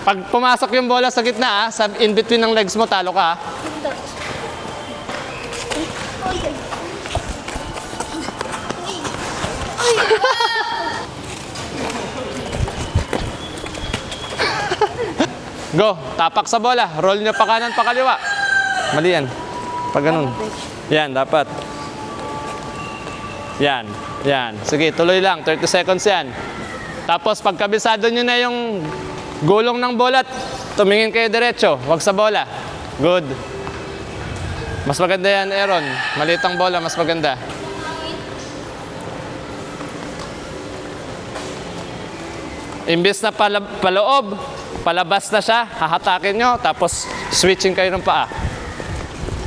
Pag pumasok yung bola sa gitna, sa in between ng legs mo, talo ka. Go, tapak sa bola. Roll nyo pa kanan, pa kaliwa. Mali yan. Pag ganun. Yan, dapat. Yan, yan. Sige, tuloy lang. 30 seconds yan. Tapos, pag kabisado nyo na yung gulong ng bola, tumingin kayo diretso. Huwag sa bola. Good. Mas maganda yan, Aaron. Maliit ang bola, mas maganda. Imbis na paloob, palabas na siya, hahatakin nyo, tapos switching kayo ng paa.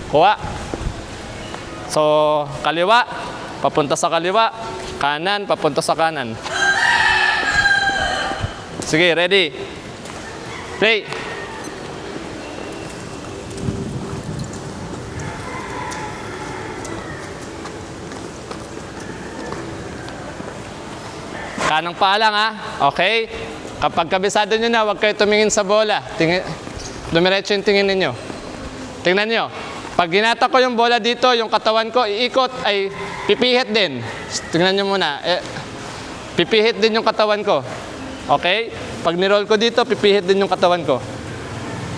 Kuha. So, kaliwa, papunta sa kaliwa, kanan, papunta sa kanan. Sige, ready? Play! Kanang paa lang ha. Okay? Kapag kabisado nyo na, huwag kayo tumingin sa bola. Dumiretso yung tingin ninyo. Tingnan nyo. Pag ginata ko yung bola dito, yung katawan ko, iikot, ay pipihit din. Tingnan nyo muna. Pipihit din yung katawan ko. Okay? Pag niroll ko dito, pipihit din yung katawan ko.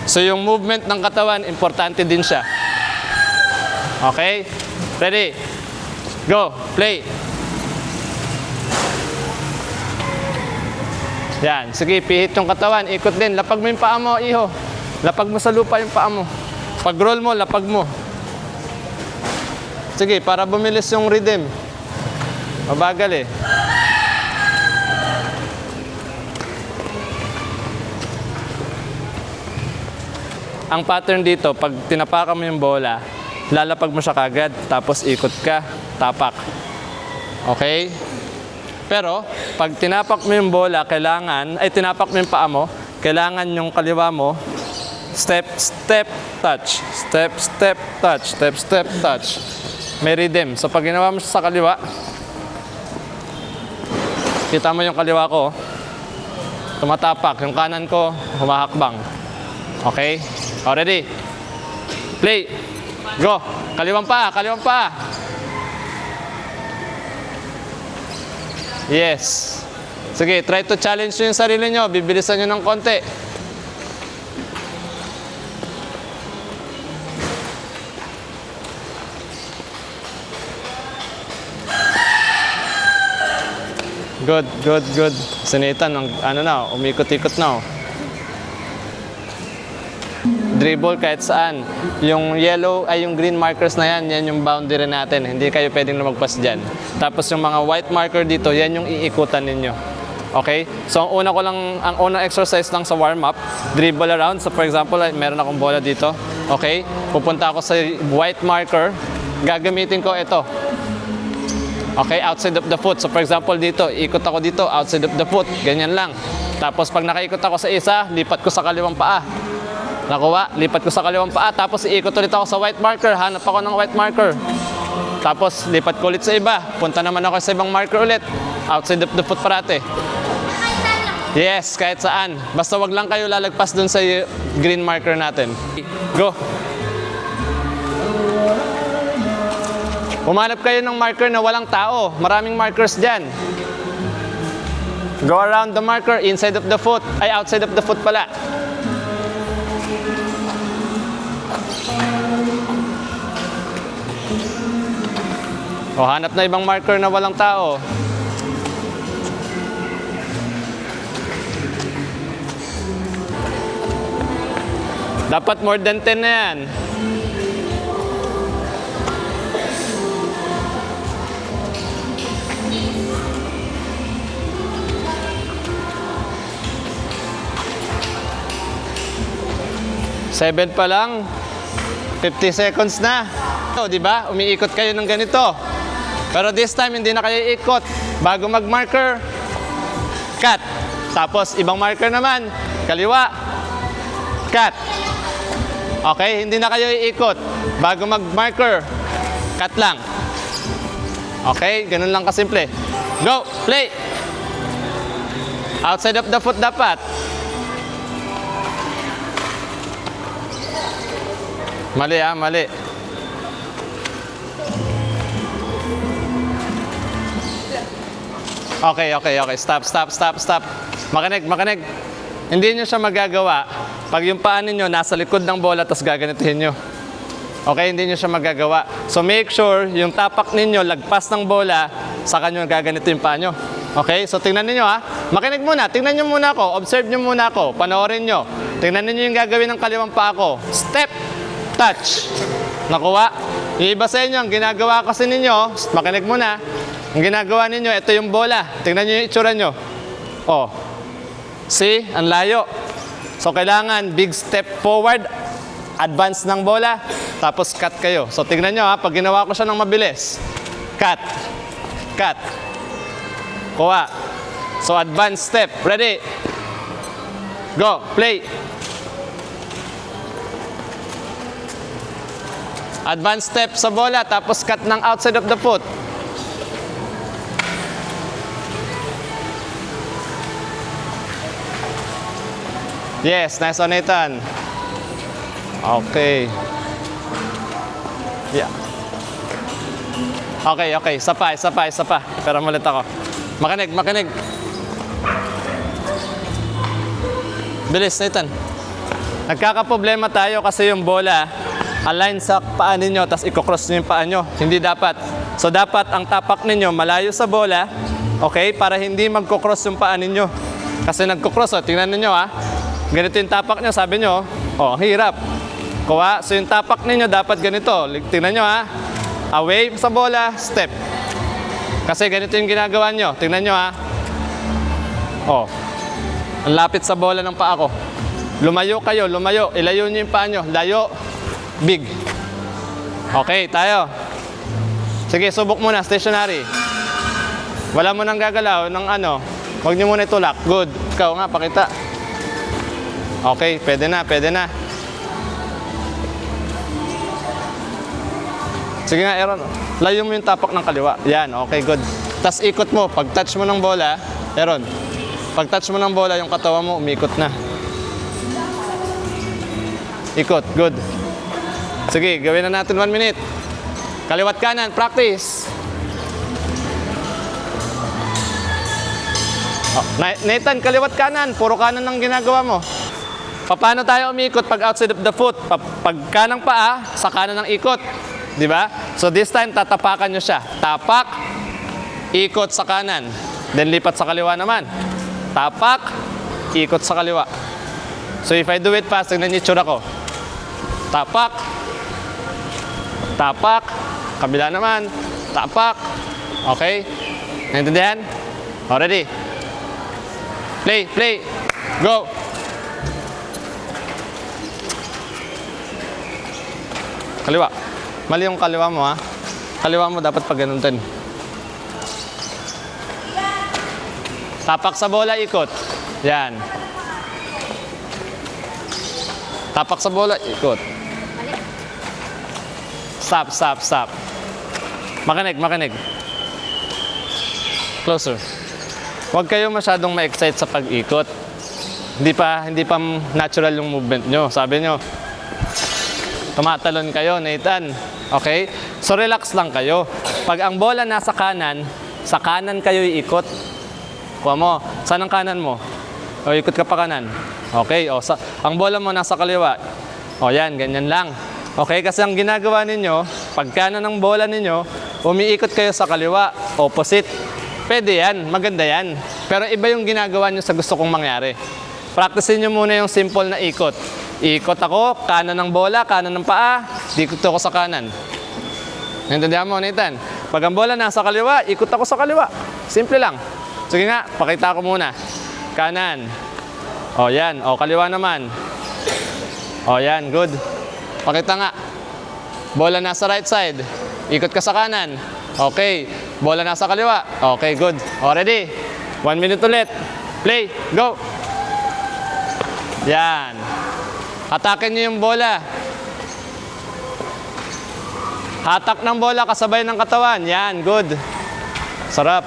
So yung movement ng katawan, importante din siya. Okay? Ready? Go. Play. Yan. Sige, pihit yung katawan. Ikot din. Lapag mo yung paa mo, iho. Lapag mo sa lupa yung paa mo. Pag roll mo, lapag mo. Sige, para bumilis yung rhythm. Mabagal eh. Ang pattern dito, pag tinapakan mo yung bola, lalapag mo siya kagad, tapos ikot ka, tapak. Okay? Pero, pag tinapak mo yung bola, tinapak mo yung paa mo, kailangan yung kaliwa mo, step, step, touch. Step, step, touch. Step, step, touch. May rhythm. So, pag ginawa mo sa kaliwa, kita mo yung kaliwa ko, tumatapak. Yung kanan ko, humahakbang. Okay? Ready? Play. Go. Kaliwang paa, kaliwang paa. Yes. Sige, try to challenge nyo yung sarili nyo. Bibilisan nyo ng konti. Good, good, good. Sinitan, umikot-ikot na. Dribble kahit saan. Yung yellow ay yung green markers na yan yung boundary natin. Hindi kayo pwedeng lumagpas dyan. Tapos yung mga white marker dito, yan yung iikutan ninyo. Okay? So ang unang exercise lang sa warm-up, dribble around. So for example, meron akong bola dito. Okay? Pupunta ako sa white marker. Gagamitin ko ito. Okay? Outside of the foot. So for example, dito, ikot ako dito, outside of the foot. Ganyan lang. Tapos pag nakaikot ako sa isa, lipat ko sa kaliwang paa. Nakuha, lipat ko sa kaliwang paa, tapos iikot ulit ako sa white marker, hanap ako ng white marker. Tapos lipat ko ulit sa iba, punta naman ako sa ibang marker ulit. Outside of the foot parate. Yes, kahit saan. Basta wag lang kayo lalagpas dun sa green marker natin. Go! Humanap kayo ng marker na walang tao. Maraming markers dyan. Go around the marker, inside of the foot, outside of the foot pala. Hanap na ibang marker na walang tao. Dapat more than 10 na yan. Seven pa lang. 50 seconds na. Di ba? Umiikot kayo ng ganito. Pero this time, hindi na kayo ikot. Bago mag-marker, cut. Tapos, ibang marker naman, kaliwa, cut. Okay? Hindi na kayo iikot. Bago mag-marker, cut lang. Okay? Ganun lang kasimple. Go! Play! Outside of the foot dapat. Mali ah, mali. Okay, okay, okay. Stop, stop, stop, stop. Makinig, makinig. Hindi nyo siya magagawa pag yung paa ninyo nasa likod ng bola tapos gaganituhin nyo. Okay, hindi nyo siya magagawa. So make sure yung tapak ninyo lagpas ng bola, saka nyo gaganito yung paa nyo. Okay, so tingnan ninyo ha. Makinig muna, tingnan nyo muna ako. Observe nyo muna ako. Panoorin nyo. Tingnan ninyo yung gagawin ng kaliwang paa ko. Step, touch. Nakuha? Yung iba sa inyo, ang ginagawa kasi ninyo, makinig muna. Ang ginagawa ninyo, ito yung bola. Tingnan nyo yung itsura nyo. Oh. See? Ang layo. So, kailangan big step forward, advance ng bola, tapos cut kayo. So, tingnan nyo ha, pag ginawa ko siya ng mabilis. Cut. Cut. Kuha. So, advance step. Ready? Go. Play. Advance step sa bola, tapos cut ng outside of the foot. Yes, nice on Nathan. Okay. Yeah. Okay, okay. Isa pa, isa pa, isa pa. Pero malit ako. Makinig, makinig. Bilis, Nathan. Nagkakaproblema tayo kasi yung bola align sa paa ninyo, tapos i-cross nyo yung paa nyo. Hindi dapat. So, dapat ang tapak ninyo malayo sa bola, okay, para hindi magkocross yung paa ninyo. Kasi nagkocross, tingnan ninyo ha. Ganito yung tapak nyo, sabi nyo, oh, hirap. Kuha, so yung tapak ninyo dapat ganito. Tingnan nyo ha. Away sa bola, step. Kasi ganito yung ginagawa nyo. Tingnan nyo ha. Oh, ang lapit sa bola ng paa ko. Lumayo kayo, lumayo. Ilayo nyo yung paa nyo. Layo. Big. Okay, tayo. Sige, subok muna, stationary. Wala mo nang gagalaw ng ano. Huwag nyo muna itulak. Good. Ikaw nga, pakita. Okay, pwede na, pwede na. Sige nga, Aaron. Layo mo yung tapak ng kaliwa. Yan, okay, good. Tapos ikot mo. Pag touch mo ng bola, Aaron, pag touch mo ng bola, yung katawan mo, umikot na. Ikot, good. Sige, gawin na natin 1 minute. Kaliwat kanan, practice. Oh, Nathan, kaliwat kanan. Puro kanan ang ginagawa mo. Paano tayo umikot pag outside of the foot? Pag kanang paa, sa kanan ng ikot. Di ba? So this time, tatapakan nyo siya. Tapak, ikot sa kanan. Then lipat sa kaliwa naman. Tapak, ikot sa kaliwa. So if I do it fast, tignan niyo itsura ko. Tapak, tapak, kabila naman, tapak. Okay? Naintindihan? Already? Play, play, go! Kaliwa. Mali yung kaliwa mo ha. Kaliwa mo dapat pag ganun din. Tapak sa bola, ikot. Yan. Tapak sa bola, ikot. Stop, stop, stop. Makinig, makinig. Closer. Huwag kayo masyadong ma-excite sa pag-ikot. Hindi pa natural yung movement nyo. Sabi nyo, tumatalon kayo, Nathan. Okay? So, relax lang kayo. Pag ang bola nasa kanan, sa kanan kayo iikot. Kuha mo. Saan ang kanan mo? O, ikot ka pa kanan. Okay? O, ang bola mo nasa kaliwa. O, yan. Ganyan lang. Okay? Kasi ang ginagawa ninyo, pag kanan ng bola ninyo, umiikot kayo sa kaliwa. Opposite. Pwede yan. Maganda yan. Pero iba yung ginagawa nyo sa gusto kong mangyari. Practicein nyo muna yung simple na ikot. Ikot ako, kanan ng bola, kanan ng paa, ikot ako sa kanan. Naintindihan mo, Nathan? Pag ang bola nasa kaliwa, ikot ako sa kaliwa. Simple lang. Sige nga, pakita ko muna. Kanan. O, yan. O, kaliwa naman. O, yan. Good. Pakita nga. Bola nasa right side. Ikot ka sa kanan. Okay. Bola nasa kaliwa. Okay, good. O, ready? 1 minute ulit. Play. Go. Yan. Hatakin niyo yung bola. Hatak ng bola kasabay ng katawan. Yan, good. Sarap.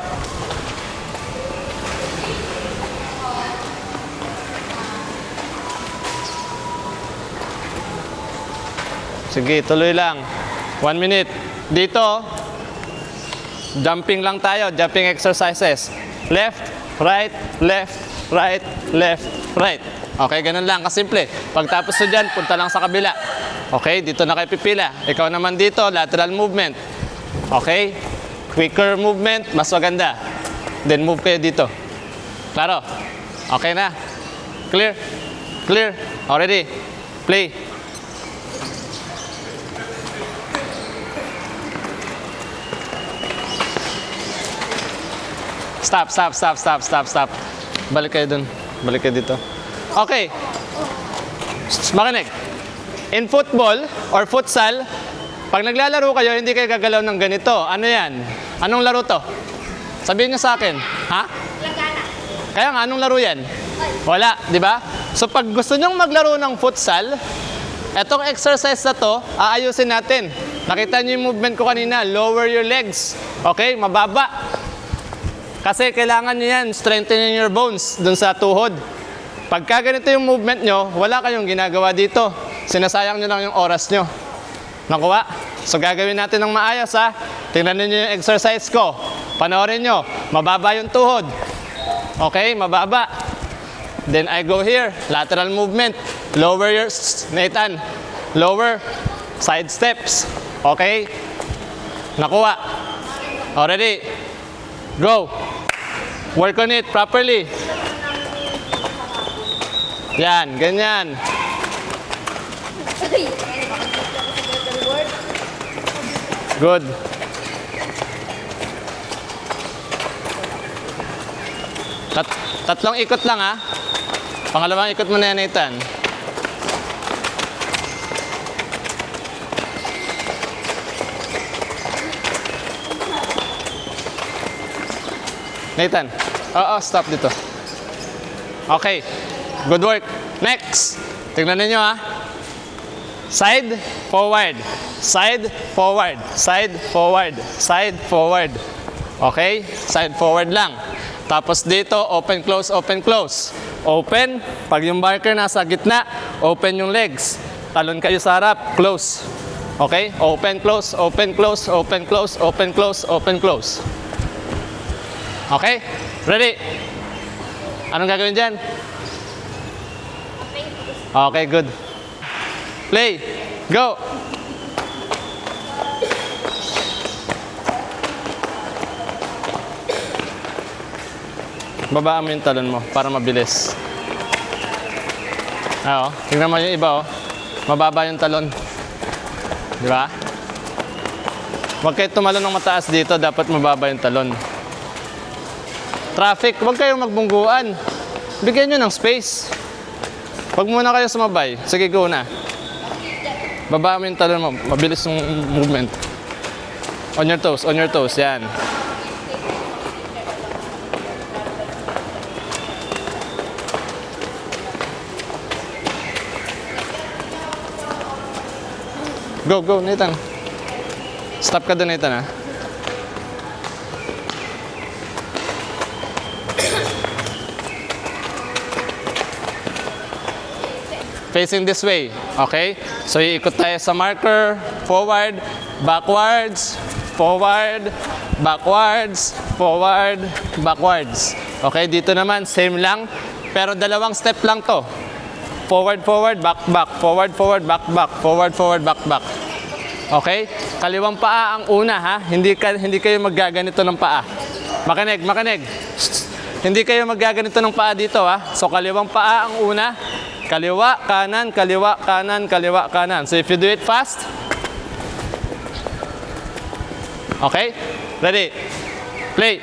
Sige, tuloy lang. 1 minute. Dito, jumping lang tayo. Jumping exercises. Left, right, left, right, left, right. Okay, ganun lang. Kasimple. Pagtapos nyo dyan, punta lang sa kabila. Okay, dito na kayo pipila. Ikaw naman dito, lateral movement. Okay? Quicker movement, mas maganda. Then move kayo dito. Klaro? Okay na? Clear? Clear? Already? Play. Stop, stop, stop, stop, stop, stop. Balik kayo dun. Balik kayo dito. Okay. Makinig. In football or futsal, pag naglalaro kayo, hindi kayo gagalaw ng ganito. Ano yan? Anong laro to? Sabihin nyo sa akin. Ha? Lagana. Kaya nga, anong laro yan? Wala, di ba? So pag gusto nyong maglaro ng futsal, etong exercise na to, aayusin natin. Nakita nyo yung movement ko kanina, lower your legs. Okay, mababa. Kasi kailangan nyo yan, strengthening your bones dun sa tuhod. Pagka ganito yung movement nyo, wala kayong ginagawa dito. Sinasayang nyo lang yung oras nyo. Nakuha? So gagawin natin ng maayos ha. Tingnan niyo yung exercise ko. Panoorin nyo. Mababa yung tuhod. Okay, mababa. Then I go here. Lateral movement. Lower your, Nathan. Lower. Side steps. Okay? Nakuha. Already. Go. Work on it properly. Yan, ganyan. Good. Tatlong ikot lang ha. Pangalawang ikot mo na yan, Nathan. Nathan. Oo, stop dito. Okay. Good work. Next. Tingnan ninyo ha. Side, forward. Side, forward. Side, forward. Side, forward. Okay? Side, forward lang. Tapos dito, open, close, open, close. Open. Pag yung marker nasa gitna, open yung legs. Talon kayo sa harap. Close. Okay? Open, close, open, close, open, close, open, close, open, close. Okay? Ready? Anong gagawin dyan? Okay, good. Play. Go. Babaan mo yung talon mo para mabilis. Oo. Tingnan mo yung iba, oh. Mababa yung talon. Di ba? Huwag kayo tumalon ng mataas dito. Dapat mababa yung talon. Traffic. Huwag kayong magbungguan. Bigyan nyo ng space. Huwag muna kayo sumabay. Sige, go na. Baba mo yung talon mo. Mabilis yung movement. On your toes, on your toes. Yan. Go, go, Nathan. Stop ka doon, Nathan, ha? Facing this way, okay? So iikot tayo sa marker, forward, backwards, forward, backwards, forward, backwards. Okay, dito naman, same lang, pero dalawang step lang to. Forward, forward, back, back, forward, forward, back, back, forward, forward, back, back. Okay? Kaliwang paa ang una, ha? Hindi kayo maggaganito ng paa. Makinig, makinig. Hindi kayo maggaganito ng paa dito, ha? So kaliwang paa ang una. Kaliwa, kanan, kaliwa, kanan, kaliwa, kanan. So if you do it fast. Okay? Ready? Play.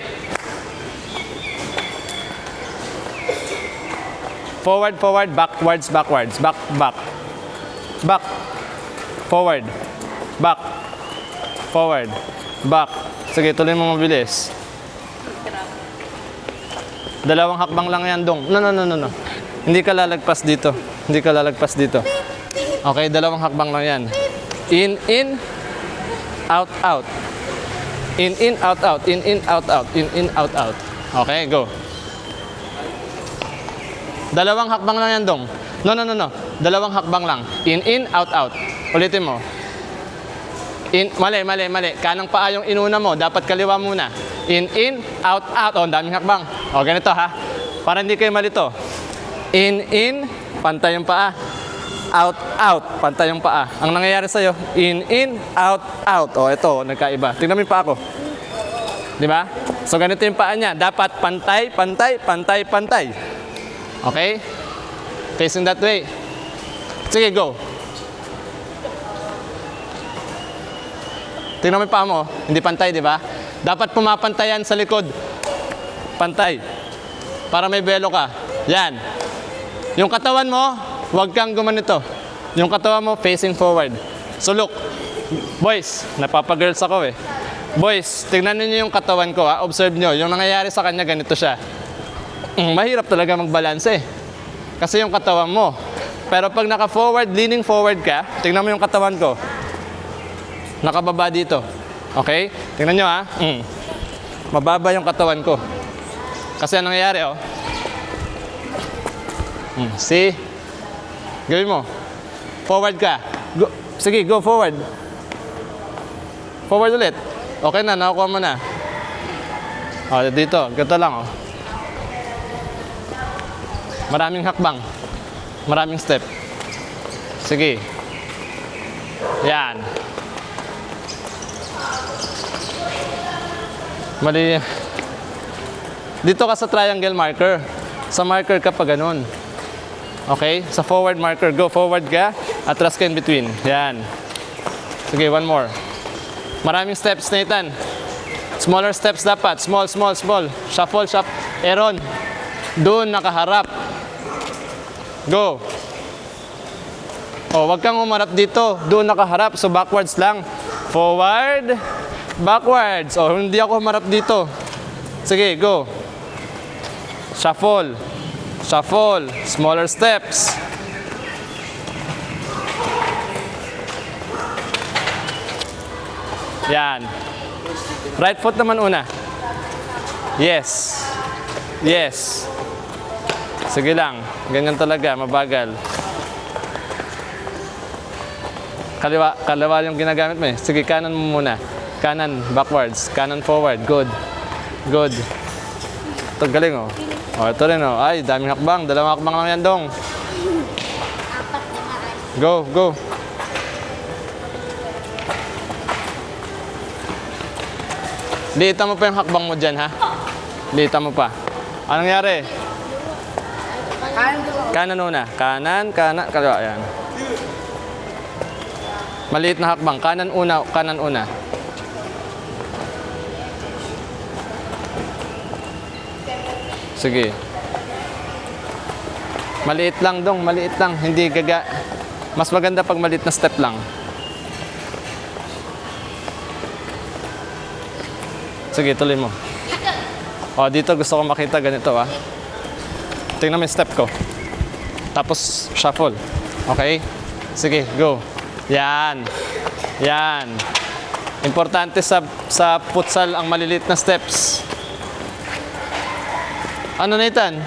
Forward, forward, backwards, backwards. Back, back. Back. Forward. Back. Forward. Back. Sige, tuloy mo mabilis. Dalawang hakbang lang yan, Dong. No, no, no, no, no. Hindi ka lalagpas dito. Hindi ka lalagpas dito. Okay, dalawang hakbang lang yan. In, out, out. In, out, out. In, out, out. In, out, out. Okay, go. Dalawang hakbang lang yan, Dong. No, no, no, no. Dalawang hakbang lang. In, out, out. Ulitin mo. Mali. Kanang paa yung inuna mo. Dapat kaliwa muna. In, out. Oh, ang daming hakbang. O, ganito ha. Para hindi kayo malito. In, pantay yung paa. Out, pantay yung paa. Ang nangyayari sa'yo, in, out. O, ito, nagkaiba. Tingnan mo yung paa ko. Di ba? So, ganito yung paa niya. Dapat pantay. Okay? Facing that way. Sige, go. Tingnan mo yung paa mo. Hindi pantay, di ba? Dapat pumapantayan sa likod. Pantay. Para may belo ka. Yan. Yung katawan mo, huwag kang gumanito. Yung katawan mo, facing forward. So look. Boys, napapagirls ako eh. Boys, tingnan niyo yung katawan ko ha. Observe nyo. Yung nangyayari sa kanya, ganito siya. Mahirap talaga magbalance eh. Kasi yung katawan mo. Pero pag naka-forward, leaning forward ka, tingnan mo yung katawan ko. Nakababa dito. Okay? Tingnan nyo ha. Mababa yung katawan ko. Kasi anong nangyayari oh. See? Gawin mo. Forward ka. Go. Sige, go forward. Forward ulit. Okay na, nakukuha mo na. O, dito. Ganito lang oh. Maraming hakbang. Maraming step. Sige. Yan. Mali. Dito ka sa triangle marker. Sa marker ka pa ganun. Okay? Sa forward marker, go forward ka. Atras ka in between. Yan. Sige, one more. Maraming steps, Nathan. Smaller steps dapat. Small. Shuffle. Aaron. Doon, nakaharap. Go. Oh, wag kang umarap dito. Doon nakaharap. So, backwards lang. Forward. Backwards. Oh, hindi ako humarap dito. Sige, go. Shuffle. Smaller steps. Yan. Right foot naman una. Yes. Sige lang. Ganyan talaga, mabagal. Kaliwa yung ginagamit mo eh. Sige, kanan mo muna. Kanan, backwards. Kanan, forward. Good. Ito, galing oh. Oh, ito rin oh. Ay, daming hakbang. 2 hakbang lang yan, Dong. 4 na. Go. Liitan mo pa yung hakbang mo dyan, ha? Liitan mo pa. Anong nangyari? Kanan una. Kanan, kaliwa. Yan. Maliit na hakbang. Kanan una. Sige. Maliit lang, Dong. Maliit lang. Hindi gaga. Mas maganda pag maliit na step lang. Sige, tuloy mo. O, dito gusto ko makita ganito, ah. Tingnan mo yung step ko. Tapos, shuffle. Okay? Sige, go. Yan. Importante sa futsal ang maliliit na steps. Ano, Nathan?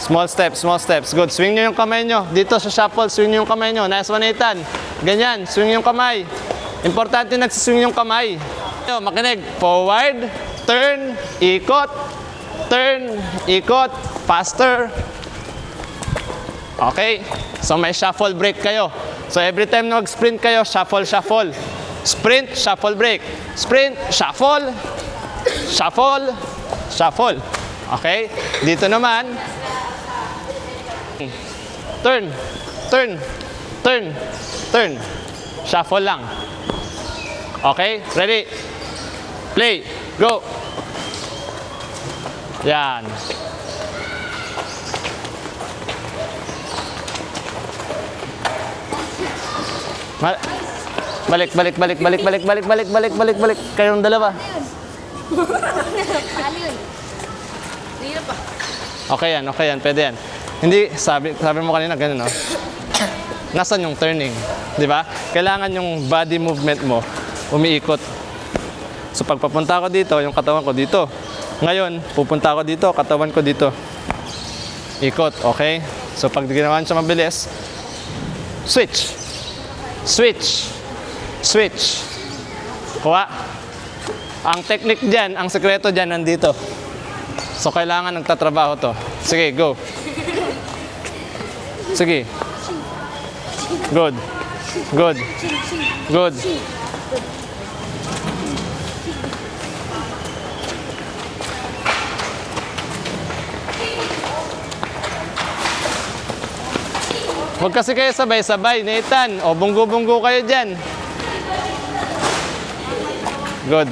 Small steps. Good. Swing nyo yung kamay nyo. Dito sa shuffle, swing nyo yung kamay nyo. Nice one, Nathan. Ganyan, swing yung kamay. Importante nagsiswing yung kamay. Makinig. Forward, turn, ikot, faster. Okay? So may shuffle break kayo. So every time na mag-sprint kayo, shuffle. Sprint, shuffle break. Sprint, shuffle. Okay? Dito naman, turn. Shuffle lang. Okay? Ready? Play. Go. Yan. Balik. Kayong dalawa. Paano yun? Hirap pa. Okay yan. Pwede yan. Hindi, sabi mo kanina, ganun, no? Nasaan yung turning? Di ba? Kailangan yung body movement mo umiikot. So pag papunta ko dito, yung katawan ko dito. Ngayon, pupunta ako dito, katawan ko dito. Ikot, okay? So pag ginawa siya mabilis, switch. Switch. Switch. Kuha. Ang technique dyan, ang sekreto dyan nandito. So kailangan nagtatrabaho to. Sige, go. Sige. Good. Good. Good. Huwag kasi kayo sabay-sabay, Nathan. O, bunggo-bunggo kayo dyan. Good.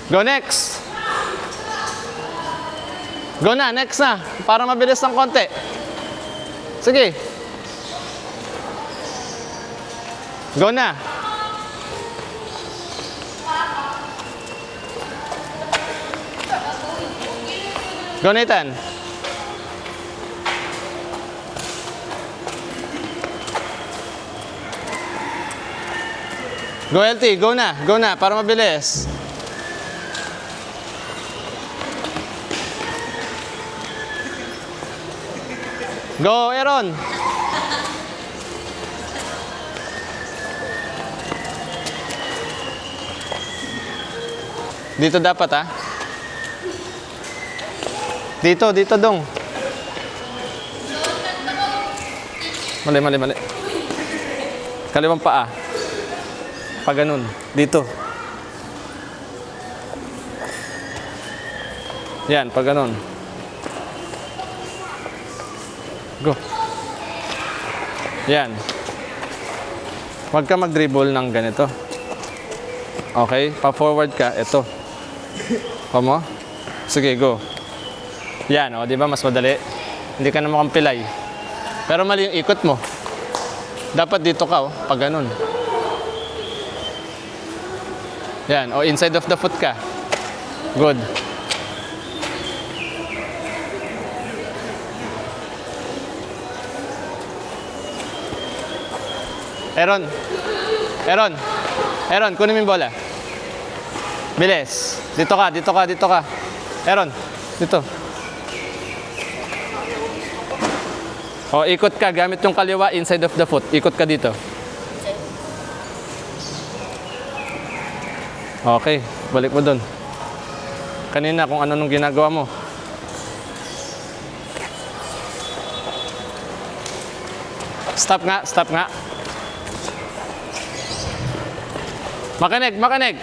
Go next. Go na, next na. Para mabilis ng konti. Sige. Go na. Go, Nathan. Go, LT. Go na. Go na. Para mabilis. Go, Aaron. Dito dapat, ha? Dito dong. Mali. Kaliwang paa. Pag ganun. Dito. Yan, pag ganun. Go. Yan. Huwag ka mag-dribble ng ganito. Okay? Pa-forward ka. Ito. Mo? Sige, go. Yan, o. Di ba? Mas madali. Hindi ka na makampilay. Pero mali yung ikot mo. Dapat dito ka, o. Pag ganun. Yan. O, inside of the foot ka. Good. Aaron, kunin mo yung bola. Bilis. Dito ka. Aaron, dito. O, ikot ka. Gamit yung kaliwa inside of the foot. Ikot ka dito. Okay. Balik mo dun. Kanina kung ano nung ginagawa mo. Stop nga. Makinig.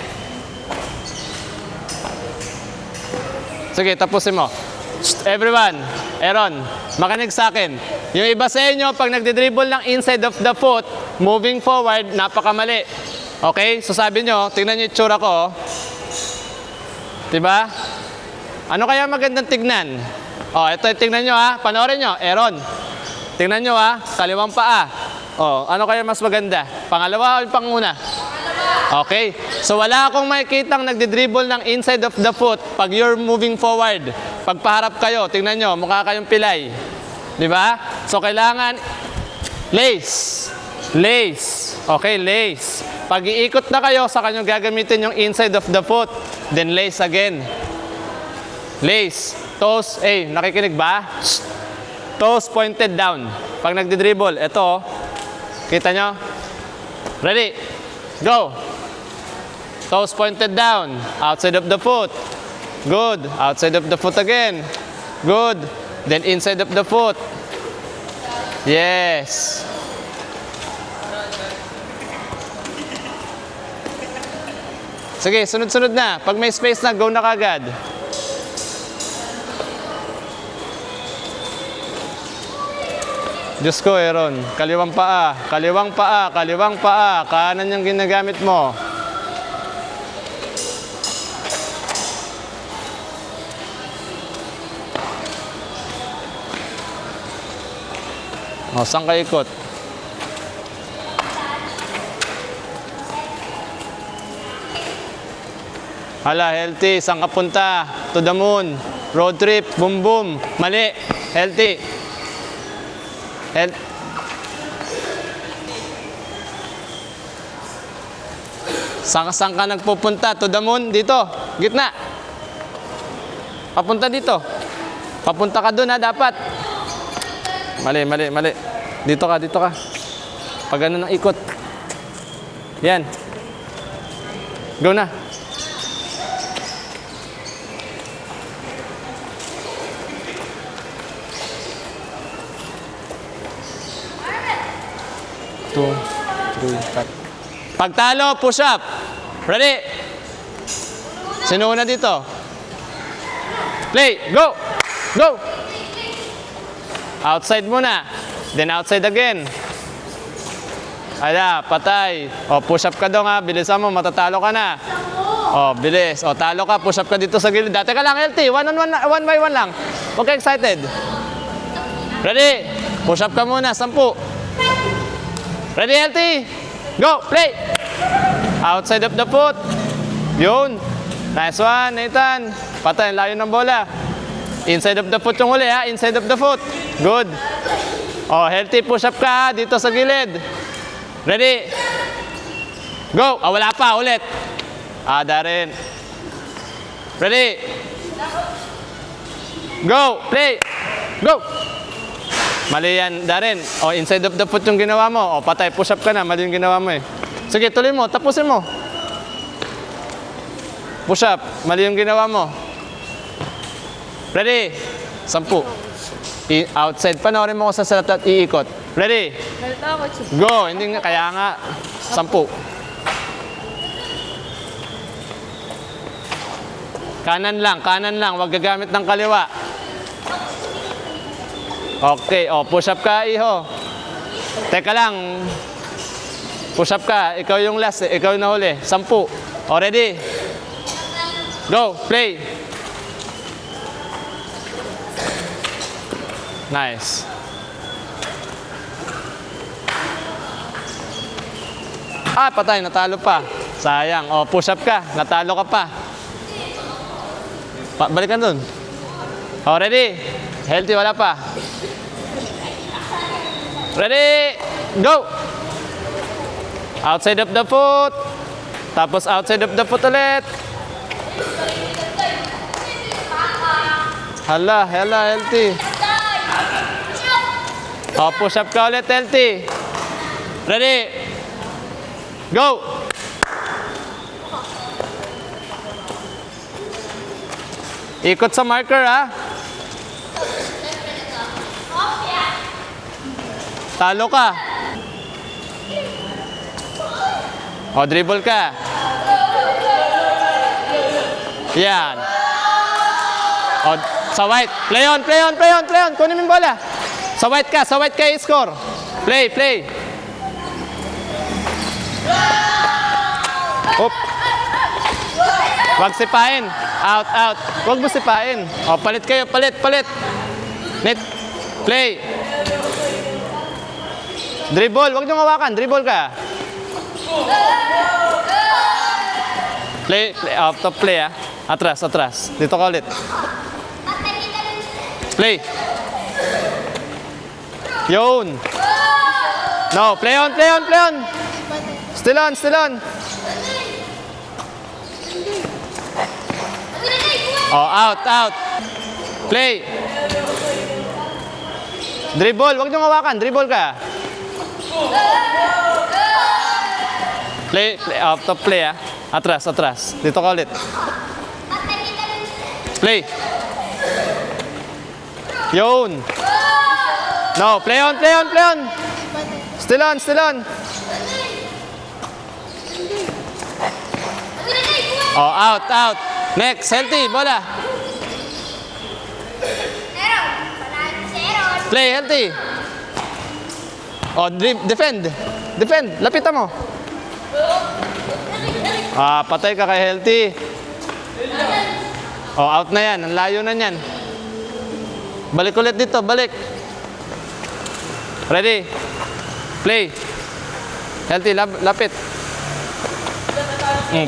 Sige, tapusin mo. Everyone, Aaron, makinig sa akin. Yung iba sa inyo, pag nagdi-dribble ng inside of the foot, moving forward, napakamali. Okay? So sabi nyo, tingnan nyo yung tsura ko. Diba? Ano kaya magandang tignan? O, ito tingnan nyo, ha. Panoorin nyo, Aaron. Tingnan nyo, ha. Kaliwang paa. O, ano kaya mas maganda? Pangalawa o panguna? Okay? So wala akong makikitang nagdi-dribble ng inside of the foot pag you're moving forward. Pag paharap kayo, tingnan nyo, mukha kayong pilay. Di ba? So kailangan lace. Okay, lace. Pag iikot na kayo, sa kanyo gagamitin yung inside of the foot. Then lace again. Lace. Toes, nakikinig ba? Toes pointed down. Pag nagdi-dribble, ito, kita nyo? Ready? Go! Toes pointed down. Outside of the foot. Good. Outside of the foot again. Good. Then inside of the foot. Yes. Sige, sunod-sunod na. Pag may space na, go na kagad. Diyos ko, Aaron. Kaliwang paa. Kanan yung ginagamit mo. O, saan ka ikot? Hala, healthy. Saan ka punta? To the moon. Road trip. Boom, boom. Mali. Healthy. Saan ka nagpupunta? To the moon? Dito. Gitna. Papunta dito. Papunta ka dun ha, dapat. Mali. Dito ka. Pag ganun ang ikot. Yan. Go na. Two, three, five. Pagtalo, push up. Ready? Sino una dito? Play. Go. Go. Outside muna. Then outside again. Ala, patay. O, push up ka daw nga. Bilisan mo, matatalo ka na. O, bilis. O, talo ka. Push up ka dito sa gilid. Dati ka lang, LT. One by one lang. Huwag ka excited. Ready? Push up ka muna. 10. Ready, LT? Go. Play. Outside of the foot. Yun. Nice one, Nathan. Patay, layo ng bola. Inside of the foot yung huli, ha? Inside of the foot. Good. Oh, healthy push-up ka, ha? Dito sa gilid. Ready? Go. Ah, wala pa. Ulit. Darren. Ready? Go. Play. Go. Mali yan, Darren. Oh, inside of the foot yung ginawa mo. Oh, patay. Push-up ka na. Mali yung ginawa mo, eh. Sige, tuloy mo. Tapusin mo. Push up. Mali yung ginawa mo. Ready? 10. Outside. Panoorin mo ko sa salat at iikot. Ready? Go. Hindi nga. Kaya nga. 10. Kanan lang. Huwag gagamit ng kaliwa. Okay. O, push up ka, iho. Teka lang. Push up ka. Ikaw yung last. Ikaw yung nahuli. 10. O, ready? Go. Play. Nice. Patay. Natalo pa. Sayang. O, push up ka. Natalo ka pa. Balikan dun. O, ready? Healthy. Wala pa. Ready? Go! Outside of the foot. Tapos outside of the foot ulit. Hala, healthy. O, push up ka ulit, healthy. Ready? Go! Ikot sa marker, ha? Talo ka. O, dribble ka. Yan. O, sa white. Play on. Kunin mo yung bola. Sa white ka i-score. Play. Up. Wag sipain. Out. Wag mo sipain. O, palit kayo. Net. Play. Dribble. Wag nyo hawakan. Dribble ka. Play. Out of play, ha. Atras. Dito ka ulit. Play. Yun. No. Play on. Still on. Oh, out. Play. Dribble. Wag nyo hawakan. Dribble ka. Play. Out of play, ha. Atras. Dito ka ulit. Play. Yun. No, play on. Still on. Oh, out. Next, healthy, bola. Play, healthy. Oh, defend. Lapitan mo. Patay ka kay healthy. Oh, out na yan. Ang layo na yan. Balik ulit dito. Ready? Play. Healthy, lapit.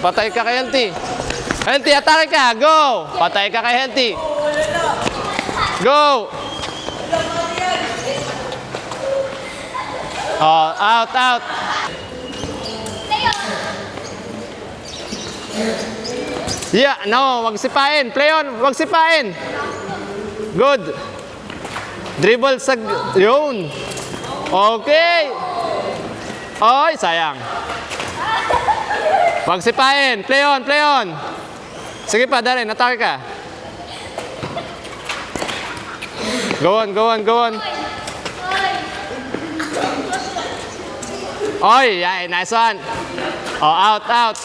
Patay ka kay healthy. Healthy, atake ka. Go! Patay ka kay healthy. Go! Oh, out, out. Yeah, no, wag sipain. Play on, wag sipain. Good. Dribble sa... Yun. Okay. Oy, sayang. Wag sipain. Play on, play on. Sige pa, Darren, atake ka. Go on, go on, go on. Oy, yeah, nice one. Oh, out, out.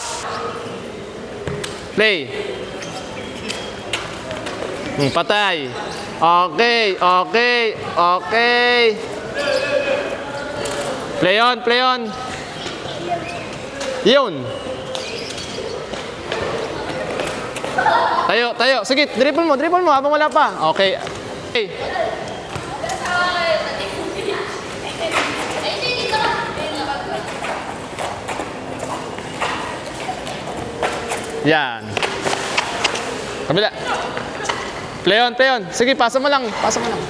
Play. Patay. Okay, okay, okay. Play on, play on. Yun. Tayo, tayo. Sige, dribble mo habang wala pa. Okay. Okay. Yan. Kabila. Play on, play on. Sige, pasa mo lang. Pasa mo lang.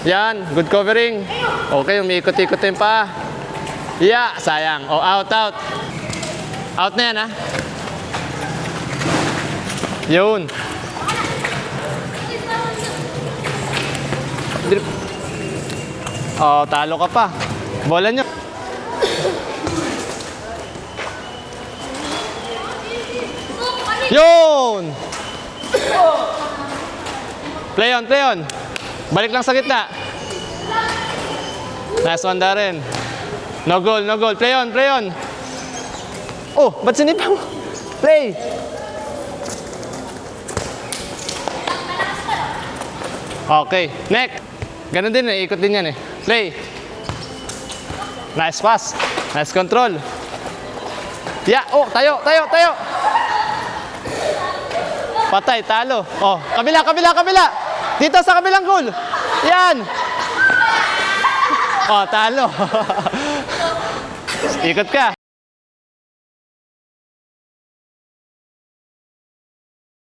Yan, good covering. Okay, umiikot-ikot yung pa. Yeah, sayang. Oh, out, out. Out na yan, ha? Yun. Oh, talo ka pa. Bola nyo. Yun! Play on, play on. Balik lang sa gitna. Nice one, Darren. No goal, no goal. Play on, play on. Oh, ba't sinipa mo? Play. Okay, next. Ganun din eh, ikot din yan eh. Play. Nice pass. Nice control. Yeah, oh, tayo, tayo, tayo. Patay, talo. Oh, kabila, kabila, kabila. Dito sa kabilang goal. Yan. Oh, talo. Ikot ka.